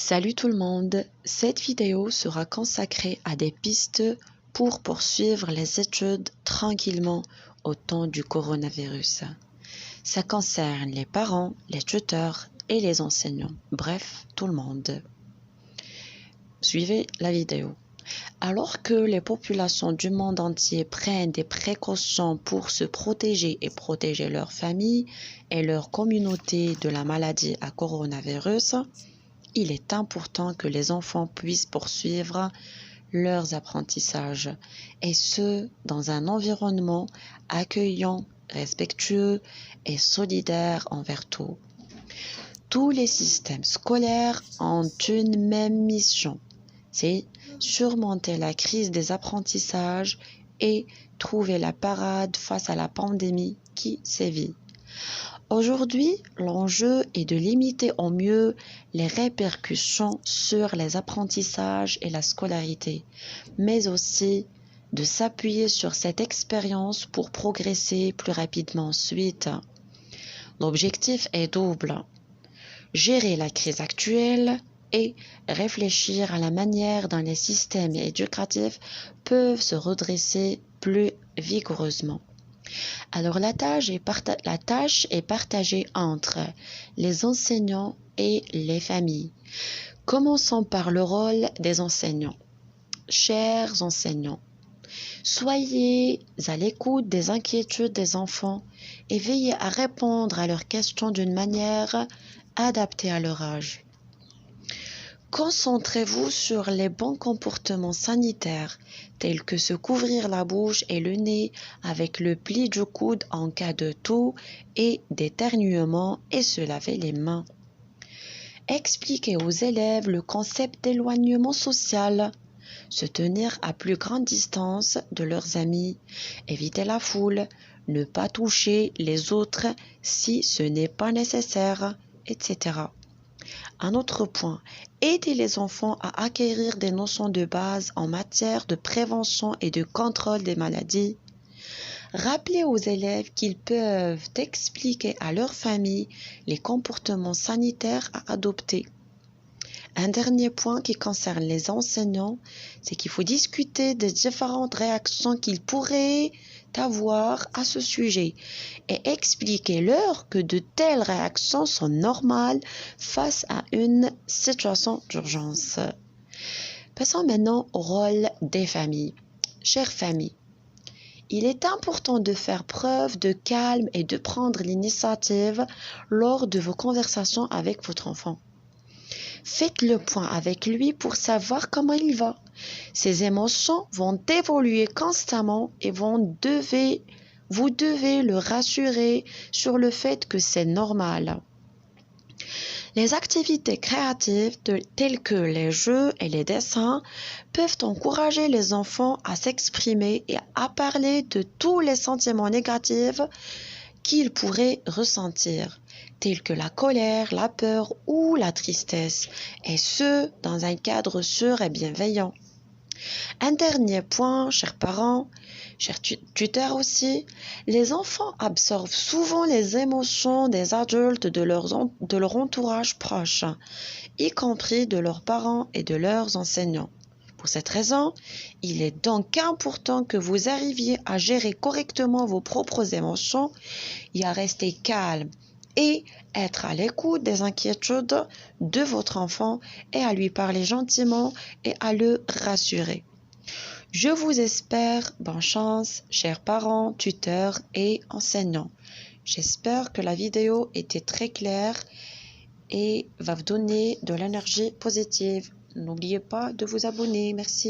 Salut tout le monde, cette vidéo sera consacrée à des pistes pour poursuivre les études tranquillement au temps du coronavirus. Ça concerne les parents, les tuteurs et les enseignants, bref, tout le monde. Suivez la vidéo. Alors que les populations du monde entier prennent des précautions pour se protéger et protéger leurs familles et leur communauté de la maladie à coronavirus, il est important que les enfants puissent poursuivre leurs apprentissages, et ce, dans un environnement accueillant, respectueux et solidaire envers tout. Tous les systèmes scolaires ont une même mission, c'est surmonter la crise des apprentissages et trouver la parade face à la pandémie qui sévit. Aujourd'hui, l'enjeu est de limiter au mieux les répercussions sur les apprentissages et la scolarité, mais aussi de s'appuyer sur cette expérience pour progresser plus rapidement ensuite. L'objectif est double: gérer la crise actuelle et réfléchir à la manière dont les systèmes éducatifs peuvent se redresser plus vigoureusement. Alors la tâche est partagée entre les enseignants et les familles. Commençons par le rôle des enseignants. Chers enseignants, soyez à l'écoute des inquiétudes des enfants et veillez à répondre à leurs questions d'une manière adaptée à leur âge. Concentrez-vous sur les bons comportements sanitaires, tels que se couvrir la bouche et le nez avec le pli du coude en cas de toux et d'éternuement et se laver les mains. Expliquez aux élèves le concept d'éloignement social, se tenir à plus grande distance de leurs amis, éviter la foule, ne pas toucher les autres si ce n'est pas nécessaire, etc. Un autre point, aider les enfants à acquérir des notions de base en matière de prévention et de contrôle des maladies. Rappelez aux élèves qu'ils peuvent expliquer à leur famille les comportements sanitaires à adopter. Un dernier point qui concerne les enseignants, c'est qu'il faut discuter des différentes réactions qu'ils pourraient avoir à ce sujet et expliquer-leur que de telles réactions sont normales face à une situation d'urgence. Passons maintenant au rôle des familles. Chères familles, il est important de faire preuve de calme et de prendre l'initiative lors de vos conversations avec votre enfant. Faites le point avec lui pour savoir comment il va. Ses émotions vont évoluer constamment et vous devez le rassurer sur le fait que c'est normal. Les activités créatives telles que les jeux et les dessins peuvent encourager les enfants à s'exprimer et à parler de tous les sentiments négatifs qu'ils pourraient ressentir, tels que la colère, la peur ou la tristesse, et ce, dans un cadre sûr et bienveillant. Un dernier point, chers parents, chers tuteurs aussi, les enfants absorbent souvent les émotions des adultes de leur entourage proche, y compris de leurs parents et de leurs enseignants. Pour cette raison, il est donc important que vous arriviez à gérer correctement vos propres émotions et à rester calme et être à l'écoute des inquiétudes de votre enfant et à lui parler gentiment et à le rassurer. Je vous espère bonne chance, chers parents, tuteurs et enseignants. J'espère que la vidéo était très claire et va vous donner de l'énergie positive. N'oubliez pas de vous abonner. Merci.